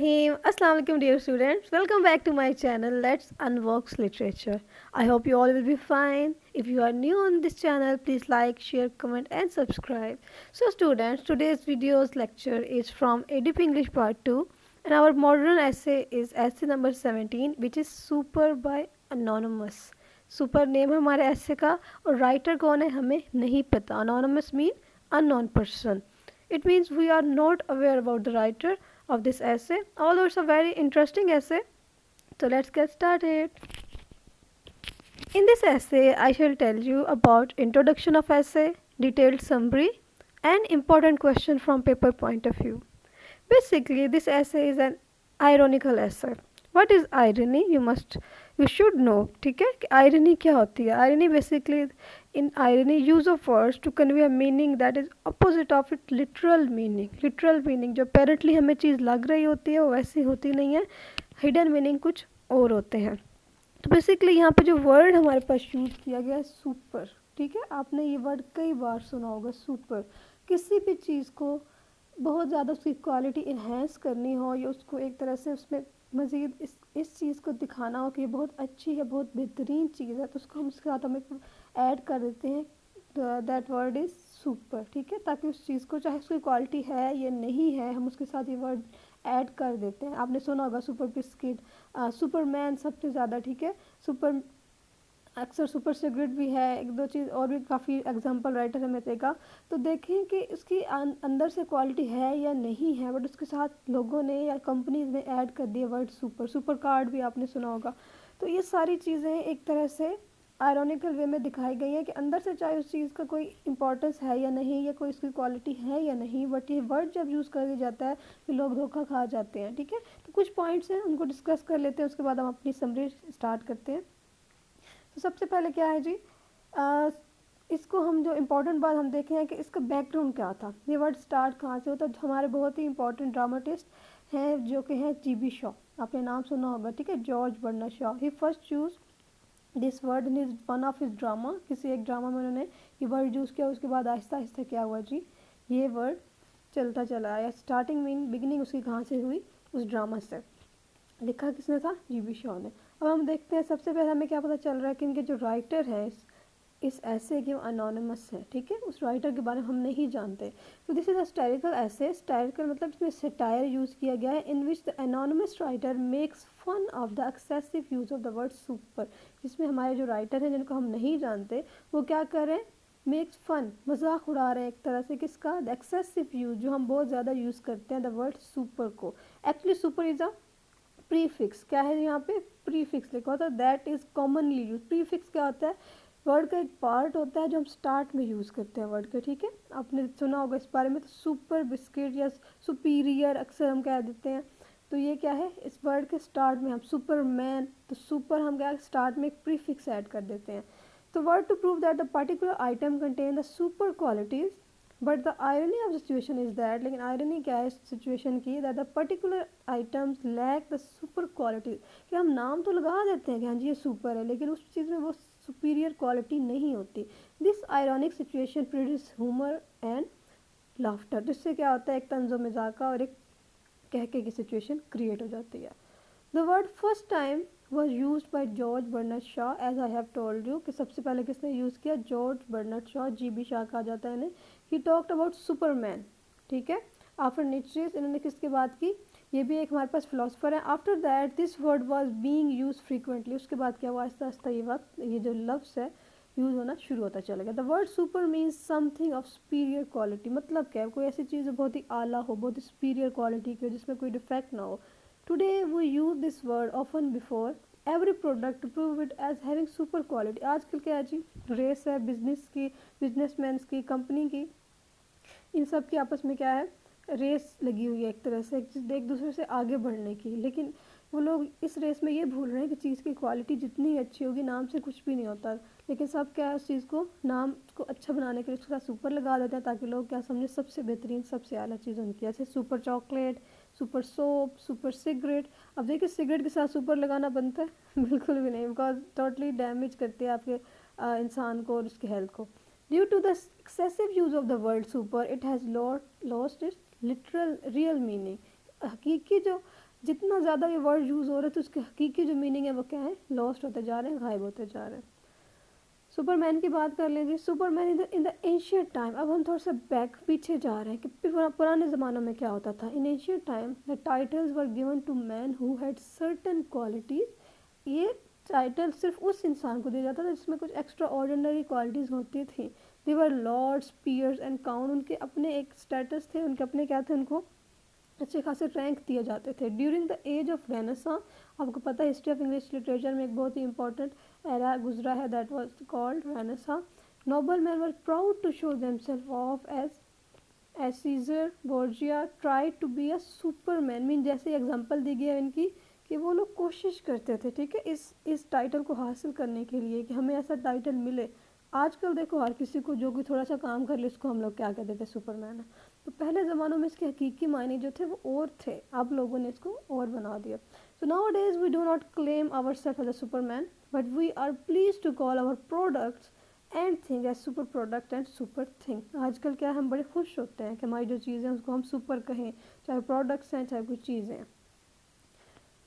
Bismillahirrahmanirrahim. Assalamu alaikum dear students. Welcome back to my channel Let's Unbox Literature. I hope you all will be fine. If you are new on this channel, please like, share, comment and subscribe. So students, today's video's lecture is from ADP English Part 2 and our modern essay is essay number 17 which is Super by Anonymous. Super name है हमारे ऐसे का और writer कौन है हमें नहीं पता. Anonymous mean unknown person. It means we are not aware about the writer of this essay, although it's a very interesting essay. So let's get started. In this essay, I shall tell you about introduction of essay, detailed summary, and important question from paper point of view. Basically, this essay is an ironical essay. What is irony? You should know. ठीक है कि irony क्या होती है. Irony basically in irony use of words to convey a meaning that is opposite of its literal meaning. Literal meaning जो apparently हमें चीज़ लग रही होती है वो वैसी होती नहीं है. Hidden meaning कुछ और होते हैं. तो बेसिकली यहाँ पे जो वर्ड हमारे पास यूज़ किया गया है सुपर. ठीक है, आपने ये वर्ड कई बार सुना होगा. सुपर किसी भी चीज़ को बहुत ज़्यादा उसकी क्वालिटी इन्हेंस करनी हो या उसको एक तरह से उसमें मज़ीद इस चीज़ को दिखाना हो कि ये बहुत अच्छी है, बहुत बेहतरीन चीज़ है, तो उसको हम उसके साथ हमें ऐड कर देते हैं. That word is super. ठीक है, ताकि उस चीज़ को चाहे उसकी क्वालिटी है या नहीं है हम उसके साथ ये वर्ड ऐड कर देते हैं. आपने सुना होगा सुपर बिस्किट, सुपरमैन सबसे ज़्यादा. ठीक है, सुपर अक्सर सुपर सिगरेट भी है. एक दो चीज़ और भी काफ़ी एग्जांपल राइटर हमें देगा. तो देखें कि उसकी अंदर से क्वालिटी है या नहीं है, बट उसके साथ लोगों ने या कंपनीज ने ऐड कर दिया वर्ड सुपर. सुपर कार्ड भी आपने सुना होगा. तो ये सारी चीज़ें एक तरह से आयरॉनिकल वे में दिखाई गई है कि अंदर से चाहे उस चीज़ का कोई इंपॉर्टेंस है या नहीं या कोई उसकी क्वालिटी है या नहीं, बट ये वर्ड जब यूज़ कर दिया जाता है तो लोग धोखा खा जाते हैं. ठीक है, तो कुछ पॉइंट्स हैं उनको डिस्कस कर लेते हैं, उसके बाद हम अपनी समरी स्टार्ट करते हैं. तो सबसे पहले क्या है जी, इसको हम जो इम्पोर्टेंट बात हम देखें हैं कि इसका बैकग्राउंड क्या था. ये वर्ड स्टार्ट कहाँ से होता है. हमारे बहुत ही इंपॉर्टेंट ड्रामाटिस्ट हैं जो कि हैं जीबी शॉ. आपने नाम सुना होगा. ठीक है, George Bernard Shaw. He first use this word in is one of his drama. किसी एक ड्रामा में उन्होंने ये वर्ड यूज़ किया. उसके बाद आहिस्ता आहिस्ता क्या हुआ जी, ये वर्ड चलता चला आया. स्टार्टिंग मीन बिगिनिंग उसकी कहाँ से हुई, उस ड्रामा से. लिखा किसने था, जीबी शॉ ने. अब हम देखते हैं सबसे पहले हमें क्या पता चल रहा है कि इनके जो राइटर हैं इस ऐसे के अनोनिमस है. ठीक है, उस राइटर के बारे में हम नहीं जानते. तो this is a satirical essay. Satirical मतलब इसमें सेटायर यूज़ किया गया है in which the anonymous writer makes fun of the excessive use of the word super. जिसमें हमारे जो राइटर हैं जिनको हम नहीं जानते वो क्या कर रहे हैं, मेक्स फन, मजाक उड़ा रहे हैं एक तरह से किसका, द एक्सेसिव यूज़ जो हम बहुत ज़्यादा यूज़ करते हैं द वर्ड सुपर को. Actually super is a prefix. क्या है यहाँ पे, प्रीफिक्स लिखा होता है. That is commonly use. Prefix क्या होता है, वर्ड का एक पार्ट होता है जो हम स्टार्ट में यूज़ करते हैं वर्ड के. ठीक है, आपने सुना होगा इस बारे में. तो सुपर बिस्किट या सुपीरियर अक्सर हम कह देते हैं. तो ये क्या है, इस वर्ड के स्टार्ट में हम सुपरमैन, तो सुपर हम क्या स्टार्ट में एक प्रीफिक्स ऐड कर देते हैं. तो word to prove that the particular item contain the super qualities. But the irony of the situation is that, लेकिन आयरनी क्या है इस सिचुएशन की, that the particular items lack the super quality. कि हम नाम तो लगा देते हैं कि हाँ जी ये सुपर है, लेकिन उस चीज़ में वो सुपीरियर क्वालिटी नहीं होती. This ironic situation produce humour and laughter. जिससे क्या होता है, एक तंजो मजाका और एक कहके की सिचुएशन क्रिएट हो जाती है. The word first time was use by George Bernard Shaw. As I have told you कि सबसे पहले किसने यूज़ किया, George Bernard Shaw. GB Shaw कहा जाता है इन्हें. He talked about superman. ठीक है, आफ्टर नीचे इन्होंने किसकी बात की, ये भी एक हमारे पास फिलोसफर है. After that this word was being use frequently. उसके बाद क्या हुआ, आहिस्ता आहिस्ता ये जो लफ्ज़ है यूज़ होना शुरू होता चला गया. The word super means something of superior quality. मतलब क्या है, कोई ऐसी चीज़ बहुत ही आला हो, बहुत ही सुपीरियर क्वालिटी की हो, जिसमें कोई डिफेक्ट ना हो. Today we use this word often before every product to prove it as having super quality. आजकल क्या है जी, रेस है बिजनेस की, बिजनेसमैन की, कंपनी की, इन सब की आपस में क्या है, रेस लगी हुई है एक तरह से एक दूसरे से आगे बढ़ने की. लेकिन वो लोग इस रेस में ये भूल रहे हैं कि चीज़ की क्वालिटी जितनी अच्छी होगी नाम से कुछ भी नहीं होता. लेकिन सब क्या है, उस चीज़ को नाम को अच्छा बनाने के लिए उसके साथ सुपर लगा देते हैं ताकि लोग क्या समझे सबसे बेहतरीन सबसे आला चीज़ उनकी. जैसे super chocolate, super soap, super cigarette. अब देखिए सिगरेट के साथ सुपर लगाना बनता है बिल्कुल भी नहीं, बिकॉज टोटली डैमेज करते हैं आपके इंसान को और उसकी हेल्थ को. Due to the excessive use of the word super it has lost its literal real meaning. हकीकी जो जितना ज़्यादा ये वर्ड यूज़ हो रहे हैं तो उसके हकीकी जो मीनिंग है वो क्या है, लॉस्ट होते जा रहे हैं, गायब होते जा रहे हैं। सुपरमैन की बात कर लेंगे। Superman in the ancient time, अब हम थोड़ा सा बैक पीछे जा रहे हैं कि पुराने ज़मानों में क्या होता था। In ancient time the titles were given to man who had certain qualities. ये टाइटल सिर्फ उस इंसान को दिया जाता था जिसमें कुछ एक्स्ट्रा ऑर्डिनरी क्वालिटीज़ होती थी। दे वर लॉर्ड्स, पीयर्स एंड काउंट, उनके अपने एक स्टेटस थे, उनके अपने क्या थे, उनको अच्छे खासे रैंक दिए जाते थे। During the age of Renaissance, आपको पता है हिस्ट्री ऑफ इंग्लिश लिटरेचर में एक बहुत ही इंपॉर्टेंट एरा गुजरा है, that was called renaissance. Noble man were proud to show themself off as Caesar Borgia try to be a superman. Mean जैसे example दी गई है इनकी कि वो लोग कोशिश करते थे, ठीक है, इस टाइटल को हासिल करने के लिए कि हमें ऐसा टाइटल मिले। आजकल देखो हर किसी को जो भी थोड़ा सा काम कर ले उसको हम लोग क्या कहते थे, सुपरमैन है। तो पहले ज़मानों में इसके हकीकी मायने जो थे वो और थे, अब लोगों ने इसको और बना दिया। So nowadays we do not claim our self as a superman, but we are please to call our products and thing as super product and super thing. आजकल क्या हम बड़े खुश होते हैं कि हमारी जो चीज़ें हैं उसको हम सुपर कहें, चाहे प्रोडक्ट्स हैं चाहे कुछ चीज़ें हैं।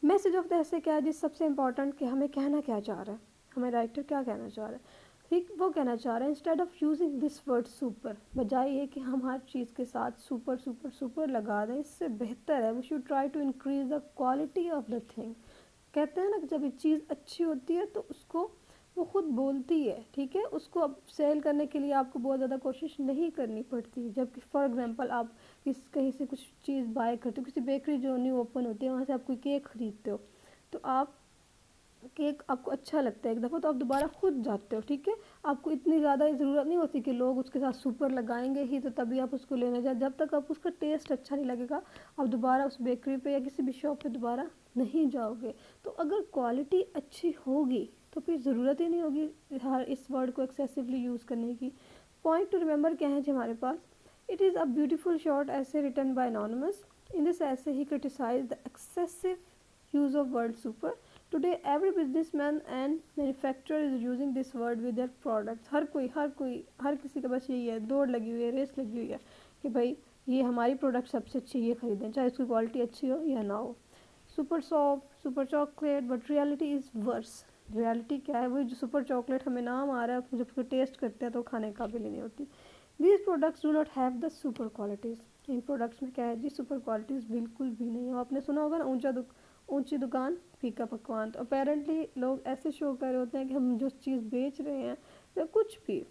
मैसेज ऑफ द ऐसे क्या है जी, सबसे इंपॉर्टेंट कि हमें कहना क्या चाह रहा है, हमें राइटर क्या कहना चाह रहा है। ठीक, वो कहना चाह रहे हैं instead of using this word super, बजाय ये कि हम हर चीज़ के साथ सुपर सुपर सुपर लगा दें, इससे बेहतर है we should try to increase the quality of the thing. कहते हैं ना कि जब एक चीज़ अच्छी होती है तो उसको वो खुद बोलती है, ठीक है, उसको अब सेल करने के लिए आपको बहुत ज़्यादा कोशिश नहीं करनी पड़ती। जबकि फॉर एग्जांपल आप कहीं से कुछ चीज़ बाय करते हो, किसी बेकरी जो न्यू ओपन होती है वहाँ से आप कोई केक ख़रीदते हो, तो आप केक आपको अच्छा लगता है एक दफ़ा तो आप दोबारा खुद जाते हो, ठीक है। आपको इतनी ज़्यादा ज़रूरत नहीं होती कि लोग उसके साथ सुपर लगाएंगे ही तो तभी आप उसको लेने जाए। जब तक आप उसका टेस्ट अच्छा नहीं लगेगा आप दोबारा उस बेकरी पे या किसी भी शॉप पे दोबारा नहीं जाओगे। तो अगर क्वालिटी अच्छी होगी तो फिर ज़रूरत ही नहीं होगी हर इस वर्ड को एक्सेसिवली यूज़ करने की। पॉइंट टू रिमेंबर क्या है जी हमारे पास, it is a beautiful short essay written by anonymous. In this essay he criticise the excessive use of word super. Today every businessman and manufacturer is using this word with their products. हर किसी के पास यही है, दौड़ लगी हुई है, race लगी हुई है कि भाई ये हमारी प्रोडक्ट सबसे अच्छी ये खरीदें, चाहे उसकी क्वालिटी अच्छी हो या ना हो। Super soft, super chocolate, but reality is verse. Reality क्या है, वही जो सुपर चॉकलेट हमें नाम आ रहा है, जब उसको टेस्ट करते हैं तो खाने काबिल ही नहीं होती। These products do not have the super qualities. In products में क्या है जी, सुपर क्वालिटीज़ बिल्कुल भी नहीं है। आपने सुना होगा ना, ऊंची दुकान फीका पकवान। तो अपेरेंटली लोग ऐसे शो कर रहे होते हैं कि हम जो चीज़ बेच रहे हैं या कुछ भी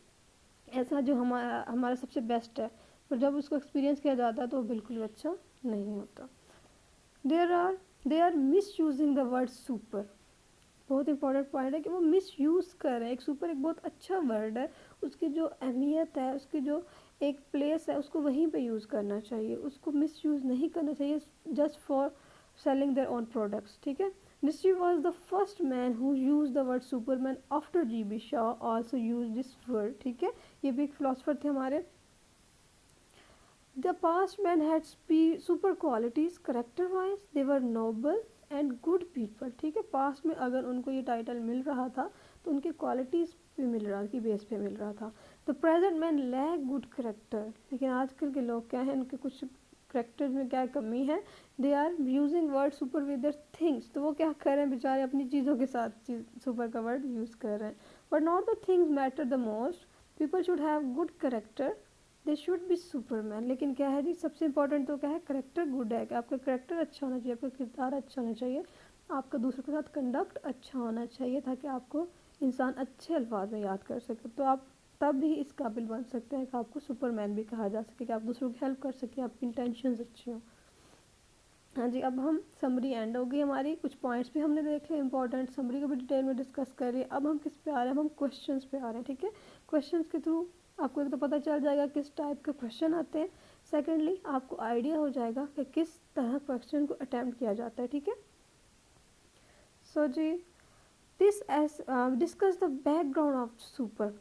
ऐसा जो हमारा हमारा सबसे बेस्ट है, पर जब उसको एक्सपीरियंस किया जाता है तो वो बिल्कुल भी अच्छा नहीं होता। They are misusing the word super. बहुत इंपॉर्टेंट पॉइंट है कि वो मिस यूज़ कर रहे हैं। एक सुपर एक बहुत अच्छा वर्ड है, उसकी जो अहमियत है, उसकी जो एक प्लेस है उसको वहीं पे यूज़ करना चाहिए, उसको मिस यूज़ नहीं करना चाहिए just for selling their own products, ठीक है। Nishri was the first man who used the word superman after G.B. Shaw also used this word, ठीक है। ये भी एक philosopher थे हमारे। The past men had super qualities character wise, they were noble and good people, ठीक है। Past में अगर उनको ये टाइटल मिल रहा था तो उनके क्वालिटीज़ पे मिल रहा की बेस पे मिल रहा था। The present man lack good character, लेकिन आजकल के लोग क्या हैं, उनके कुछ करेक्टर में क्या कमी है, they are using word super with their things. तो वो क्या कर रहे हैं बेचारे, अपनी चीज़ों के साथ सुपर का वर्ड यूज़ कर रहे हैं। But not the things matter the most, people should have good character, they should be Superman. लेकिन क्या है जी, सबसे इंपॉर्टेंट तो क्या है, करेक्टर गुड है कि आपका करेक्टर अच्छा होना चाहिए, आपका किरदार अच्छा होना चाहिए, आपका दूसरों के साथ कंडक्ट अच्छा होना चाहिए ताकि आपको इंसान अच्छे अल्फाज में याद कर सके। तो आप तब भी इस काबिल बन सकते हैं कि आपको सुपरमैन भी कहा जा सके, कि आप दूसरों की हेल्प कर सकें, आपकी इंटेंशंस अच्छी हों। हाँ जी, अब हम समरी एंड हो गई हमारी, कुछ पॉइंट्स भी हमने देख लिया इंपॉर्टेंट, समरी को भी डिटेल में डिस्कस कर रही है। अब हम किस पे आ रहे हैं, हम क्वेश्चंस पे आ रहे हैं, ठीक है। क्वेश्चंस के थ्रू आपको एक तो पता चल जाएगा किस टाइप के क्वेश्चन आते हैं, सेकेंडली आपको आइडिया हो जाएगा कि किस तरह क्वेश्चन को अटैम्प्ट किया जाता है, ठीक है। सो जी, this essay discuss the background of super.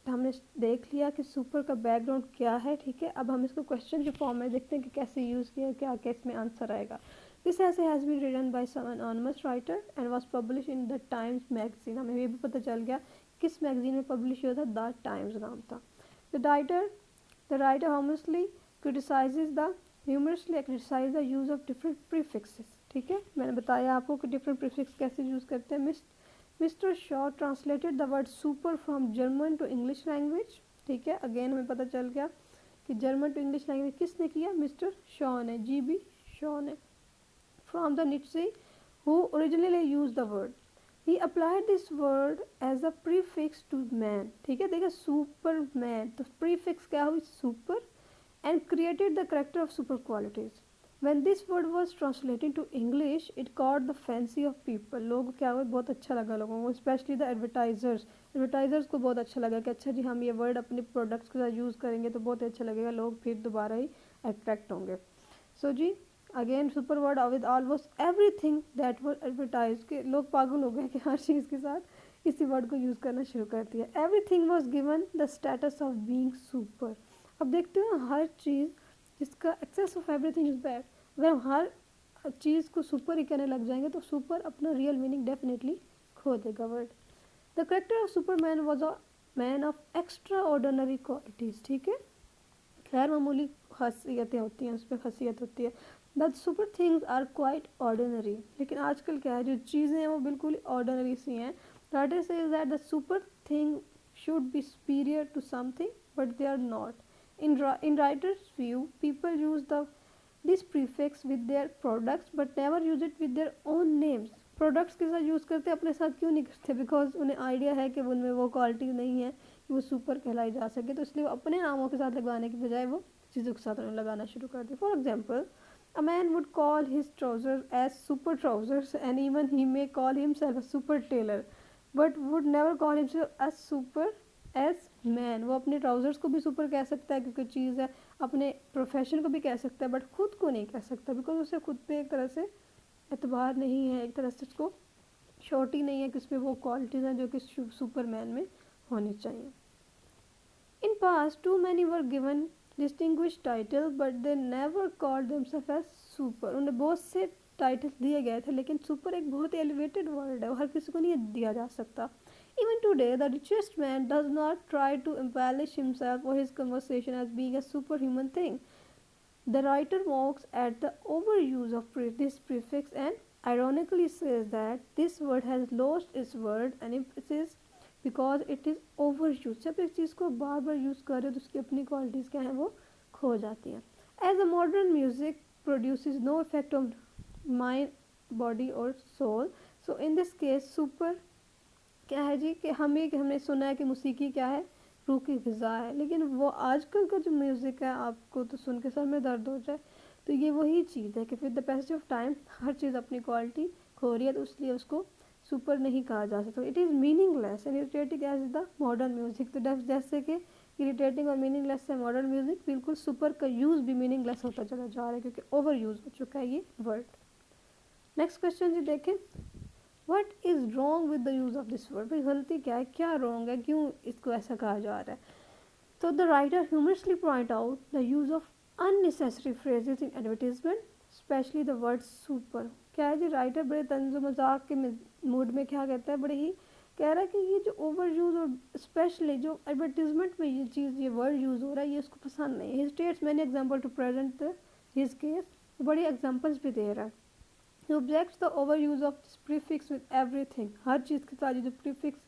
हमने देख लिया कि सुपर का बैकग्राउंड क्या है, ठीक है। अब हम इसको क्वेश्चन के फॉर्म में देखते हैं कि कैसे यूज़ किया, क्या क्या इसमें आंसर आएगा। This essay has been written by some anonymous writer and was publish in the Times magazine. हमें ये भी पता चल गया किस मैगजीन में पब्लिश हुआ था, द टाइम्स नाम था। The writer humorously criticizes the use of different prefixes, बताया आपको कि डिफरेंट प्रीफिक्स कैसे यूज़ करते हैं। Mister Shaw translated the word super from German to English language. ठीक है, अगेन हमें पता चल गया कि जर्मन टू इंग्लिश लैंग्वेज किसने किया, मिस्टर शॉ ने, GB शॉ ने। फ्रॉम द नीचे who originally used the word. He applied this word as a prefix to man. ठीक है, देखिए superman, तो prefix क्या हुई, super, and created the character of super qualities. When this word was translated to English, it caught the fancy of people. लोग क्या हुआ, बहुत अच्छा लगा लोगों को, especially the advertisers. Advertisers को बहुत अच्छा लगा कि अच्छा जी हम ये word अपने products के साथ यूज़ करेंगे तो बहुत अच्छा लगेगा, लोग फिर दोबारा ही attract होंगे. So जी again super word with almost everything that were advertise, के लोग पागल हो गए कि हर चीज़ के साथ इसी वर्ड को यूज़ करना शुरू कर दिया. Everything was given the status of being super. अब देखते हैं हर चीज़ जिसका excess of everything is bad, अगर हम हर चीज़ को सुपर ही कहने लग जाएंगे तो सुपर अपना रियल मीनिंग डेफिनेटली खो देगा word. The character of Superman was a man of extra ordinary qualities. ठीक है, खैर मामूली खासियतें होती हैं, उस पर खासियत होती है. The super things are quite ordinary. लेकिन आजकल क्या है, जो चीज़ें हैं वो बिल्कुल ऑर्डिनरी सी हैं. Writer says that the super thing should be superior to something but they are not. In writer's view people use the this prefix with their products but never use it with their own names. Products के साथ use करते, अपने साथ क्यों नहीं करते, because उन्हें idea है कि उनमें वो क्वालिटी नहीं है कि वो सुपर कहलाई जा सके, तो इसलिए वो अपने नामों के साथ लगवाने की बजाय वो चीज़ों के साथ उन्हें लगाना शुरू कर दिया. For example, a man would call his trousers as super trousers and even he may call himself a super tailor but would never call himself as super as man. वो अपने ट्राउजर्स को भी सुपर कह सकता है क्योंकि चीज़ है, अपने प्रोफेशन को भी कह सकता है बट खुद को नहीं कह सकता बिकॉज उसे खुद पे एक तरह से एतबार नहीं है, एक तरह से उसको शॉर्टी नहीं है कि उसमें वो क्वालिटीज़ हैं जो कि सुपरमैन में होनी चाहिए. In past, too many were given distinguished titles, but they never called themselves as super. उन्हें बहुत से टाइटल्स दिए गए थे लेकिन सुपर एक बहुत ही एलिवेटेड वर्ड है, वो हर किसी को नहीं दिया जा सकता. Even today, the richest man does not try to embellish himself or his conversation as being a superhuman thing. The writer mocks at the overuse of this prefix and ironically says that this word has lost its word and emphasis because it is over use. जब एक चीज़ को बार बार use कर रहे हो तो उसकी अपनी qualities क्या हैं वो खो जाती हैं. As a modern music produces no effect on mind, body और soul, so in this case super क्या है जी कि हमने सुना है कि मौसीकी क्या है, रूह की ग़िज़ा है, लेकिन वो आजकल का जो म्यूज़िक है आपको तो सुन के सर में दर्द हो जाए. तो ये वही चीज़ है कि with the passage of time हर चीज़ अपनी क्वालिटी खो रही है, तो इसलिए उसको सुपर नहीं कहा जा सकता. It is meaningless and irritating as the modern music. तो जैसे कि इरिटेटिंग और मीनिंगलेस है मॉडर्न म्यूजिक, बिल्कुल सुपर का यूज़ भी मीनिंगलेस होता चला जा रहा है क्योंकि ओवर यूज़ हो चुका है ये वर्ड. नेक्स्ट क्वेश्चन जी देखें, what is wrong with the use of this word. भाई गलती क्या है, क्या रॉन्ग है, क्यों इसको ऐसा कहा जा रहा है. तो the writer humorously point out the use of unnecessary phrases in advertisement specially the word super. क्या है जी, राइटर बड़े तंज मजाक के मूड में क्या कहता है, बड़े ही कह रहा है कि ये जो ओवर यूज़ और स्पेशली जो एडवर्टीजमेंट में ये चीज़ ये वर्ड यूज़ हो रहा है ये उसको पसंद नहीं है. He states many example to present his case. बड़ी एग्जाम्पल्स भी दे रहा है. He objects the over use of this prefix with everything. हर चीज़ के साथ जो प्रीफिक्स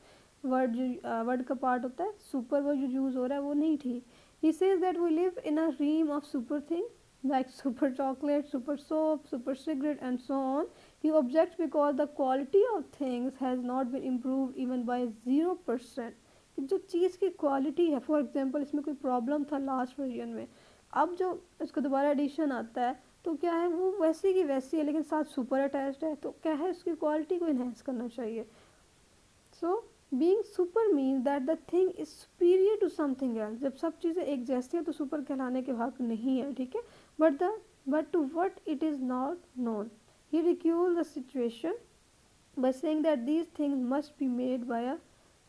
वर्ड का पार्ट होता है सुपर वो जो यूज़ हो रहा है वो नहीं ठीक. He says that we live in a realm of super thing like super chocolate, super soap, super cigarette and so on. He objects because the quality of things has not been improved even by 0%. कि जो चीज़ की quality है, for example इसमें कोई problem था last version में, अब जो इसको दोबारा एडिशन आता है तो क्या है वो वैसी की वैसी है लेकिन साथ सुपर अटैच्ड है, तो क्या है उसकी क्वालिटी को इन्हेंस करना चाहिए. So being super means that the thing is superior to something else. जब सब चीज़ें एक जैसी है तो सुपर कहलाने के हक नहीं है, ठीक है. But to what it is not known. He ridiculed the situation by saying that these things must be made by a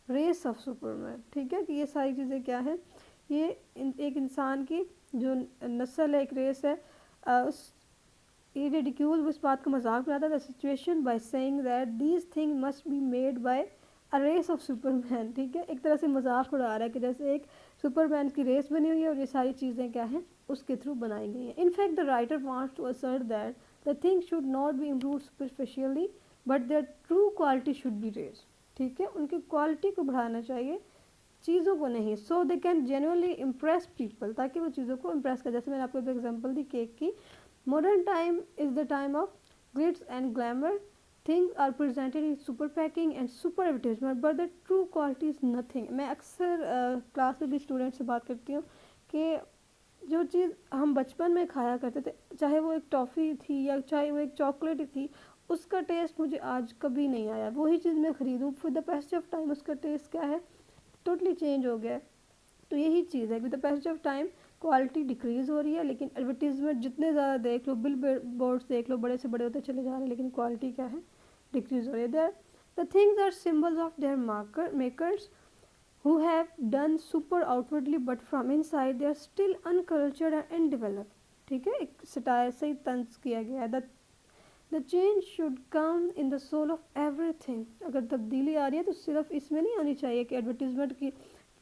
race of superman. ठीक है कि ये सारी चीज़ें क्या है, ये एक इंसान की जो नस्ल है, एक रेस है, ये रिडिक्यूल उस बात का मजाक बनाता था situation by saying that these thing must be made by a race of superman. ठीक है, एक तरह से मजाक उड़ा रहा है कि जैसे एक सुपरमैन की रेस बनी हुई है और ये सारी चीज़ें क्या हैं उसके थ्रू बनाई गई हैं. In fact the writer wants to assert that the thing should not be improve superficially but their true quality should be raise. ठीक है, उनकी क्वालिटी को बढ़ाना चाहिए, चीज़ों को नहीं। So they can genuinely impress people, ताकि वो चीज़ों को इम्प्रेस कर। जैसे मैंने आपको एक एग्जांपल दी केक की, modern time is the time of glitz and glamour, things are presented in super packing and super advertisement but the true quality is nothing. मैं अक्सर क्लास में भी स्टूडेंट से बात करती हूँ कि जो चीज़ हम बचपन में खाया करते थे, चाहे वो एक टॉफ़ी थी या चाहे वो एक चॉकलेट थी, उसका टेस्ट मुझे आज कभी नहीं आया। वही चीज़ मैं ख़रीदूँ, फिर द पैसेज ऑफ टाइम उसका टेस्ट क्या है, टोटली चेंज हो गया है। तो यही चीज़ है, with the passage of time quality decrease हो रही है, लेकिन एडवर्टीजमेंट जितने ज़्यादा देख लो, बिल बोर्ड्स देख लो, बड़े से बड़े होते चले जा रहे हैं, लेकिन क्वालिटी क्या है, डिक्रीज़ हो रही है। There the things are symbols of their makers who have done super outwardly but from inside they are still uncultured and undeveloped। ठीक है, एक सटायर से ही तंज किया गया है। The change should come in the soul of everything. अगर तब्दीली आ रही है तो सिर्फ इसमें नहीं आनी चाहिए कि एडवर्टीजमेंट की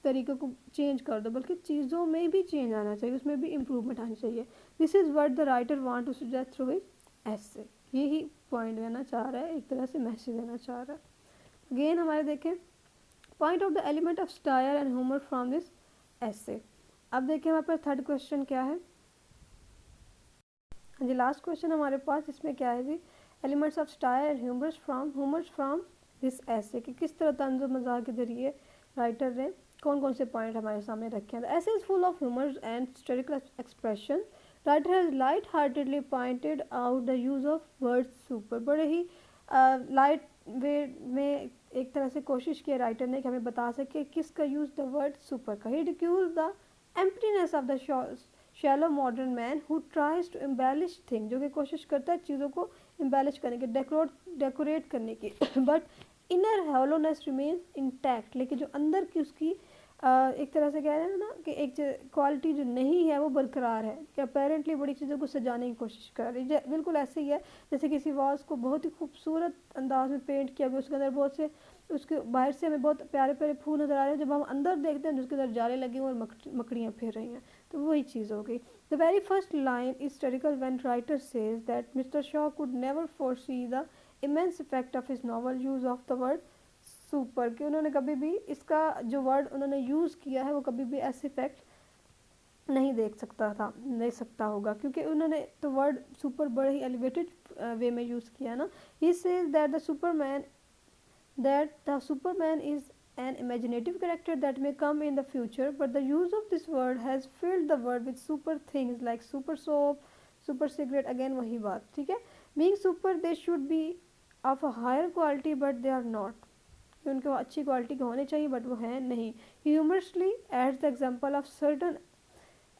तरीक़ों को चेंज कर दो, बल्कि चीज़ों में भी चेंज आना चाहिए, उसमें भी इम्प्रूवमेंट आनी चाहिए। This is what the writer want to suggest through his essay. यही पॉइंट देना चाह रहा है, एक तरह से मैसेज देना चाह रहा है। अगेन हमारे देखें, point of the element of satire and humour from this एसे। अब देखिए हमारे पास थर्ड क्वेश्चन क्या है। हाँ जी, लास्ट क्वेश्चन हमारे पास इसमें क्या है जी, elements of satire and humours from this essay, कि किस तरह तंज़ो मज़ाक के जरिए राइटर ने कौन कौन से पॉइंट हमारे सामने रखे हैं। Essay is full of humours and satirical expression. Writer has light heartedly pointed out the use of word super. बड़े ही लाइट वे में एक तरह से कोशिश की राइटर ने कि हमें बता सके किसका यूज़ द वर्ड सुपर का। He reduce the emptiness of the shallow modern man who tries to embellish thing, जो कि कोशिश करता है चीज़ों को एम्बेलिश करने की, डेकोरेट करने की, but inner hollowness remains intact. लेकिन जो अंदर की उसकी एक तरह से कह रहे हैं ना कि एक क्वालिटी जो नहीं है वो बरकरार है, कि अपेरेंटली बड़ी चीज़ों को सजाने की कोशिश कर रही है। बिल्कुल ऐसे ही है जैसे किसी वॉल्स को बहुत ही खूबसूरत अंदाज में पेंट किया गया, उसके अंदर बहुत से, उसके बाहर से हमें बहुत प्यारे प्यारे फूल नज़र आ रहे हैं, जब हम अंदर देखते हैं तो उसके अंदर जाले लगे हुए और मकड़ियाँ फिर रही हैं। तो वही चीज़ हो गई। The very first line is satirical when writer says that mister Shaw could never foresee the immense effect of his novel use of the word super, कि उन्होंने कभी भी इसका जो वर्ड उन्होंने यूज़ किया है वो कभी भी ऐसे इफेक्ट नहीं देख सकता होगा, क्योंकि उन्होंने तो वर्ड सुपर बड़े ही एलिवेटेड वे में यूज़ किया ना। ही says that the Superman is an imaginative character that may come in the future, but the use of this word has filled the world with super things like super soap, super cigarette, again वही बात। ठीक है, being super they should be of a higher quality but they are not, कि उनके अच्छी quality के होने चाहिए बट वो हैं नहीं। humorously adds the example of certain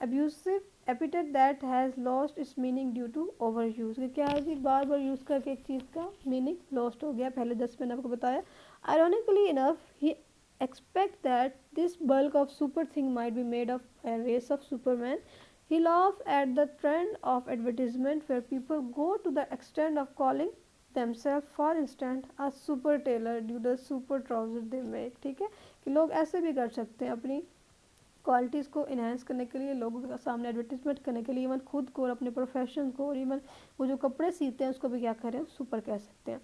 abusive epithet that has lost its meaning due to overuse, कि क्या है जी, बार बार यूज़ करके एक चीज़ का मीनिंग लॉस्ट हो गया। पहले 10 मैंने आपको बताया। Ironically enough, he expects that this bulk of super thing might be made of a race of supermen. He laughs at the trend of advertisement where people go to the extent of calling themselves, for instance, a super tailor due to the super trousers they make। ठीक है, कि लोग ऐसे भी कर सकते हैं अपनी क्वालिटीज़ को इन्हेंस करने के लिए, लोगों के सामने एडवर्टीजमेंट करने के लिए, इवन खुद को और अपने प्रोफेशन को, और इवन वो जो कपड़े सीते हैं उसको भी क्या करें, सुपर कह सकते हैं।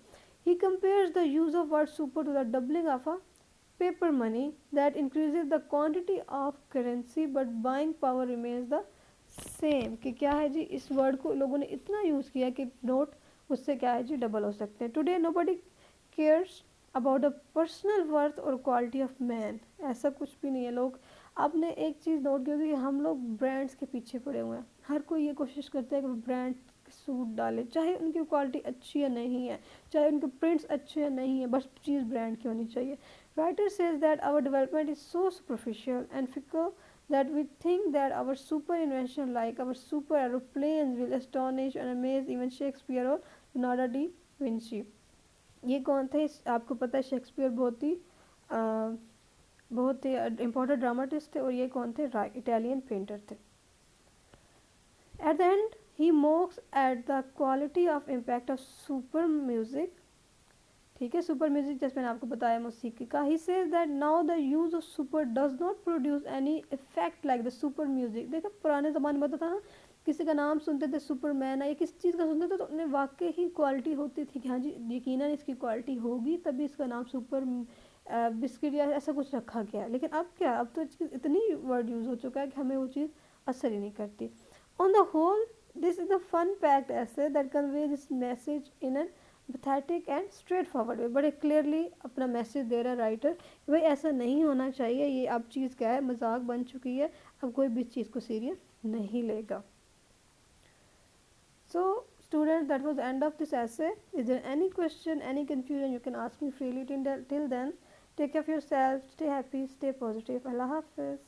He compares the use of word super to the doubling of a paper money that increases the quantity of currency but buying power remains the same, कि क्या है जी, इस वर्ड को लोगों ने इतना यूज़ किया कि नोट उससे क्या है जी डबल हो सकते हैं। Today nobody cares about the personal worth or quality of man। ऐसा कुछ भी नहीं है। लोग, आपने एक चीज़ नोट की होगी कि हम लोग ब्रांड्स के पीछे पड़े हुए हैं। हर कोई ये कोशिश करता है कि ब्रांड सूट डाले, चाहे उनकी क्वालिटी अच्छी या नहीं है, चाहे उनके प्रिंट्स अच्छे या नहीं है, बस चीज़ ब्रांड की होनी चाहिए। Writer says that our development is so superficial and fickle that we think that our super invention like our super aeroplanes will astonish and amaze even Shakespeare or Leonardo da Vinci। ये कौन थे, आपको पता है Shakespeare बहुत ही important dramatist थे, और ये कौन थे, इटालियन पेंटर थे। At the and he मॉक्स at the quality of impact of super music. ठीक है, सुपर म्यूजिक जैसे मैंने आपको बताया मौसीकी का। ही says that now the use of super does not produce any effect like the super music. देखो पुराने ज़माने में होता था ना किसी का नाम सुनते थे सुपरमैन या किसी चीज़ का सुनते थे तो उन्हें वाकई ही क्वालिटी होती थी कि हाँ जी यकीनन इसकी क्वालिटी होगी, तभी इसका नाम सुपर बिस्किट या ऐसा कुछ रखा गया है। लेकिन अब क्या, अब तो इतनी वर्ड यूज़ हो चुका है कि हमें वो चीज़ असर ही नहीं करती। On the whole this is the fun packed essay that convey this message in an pathetic and straight forward way. बड़े क्लियरली अपना मैसेज दे रहा है राइटर, भाई ऐसा नहीं होना चाहिए, ये अब चीज़ क्या है, मजाक बन चुकी है, अब कोई भी इस चीज़ को सीरियस नहीं लेगा। So students, that was the end of this essay. Is there any question, any confusion, you can ask me freely. Till then, take care of yourself, stay happy, stay positive. Allah Hafiz.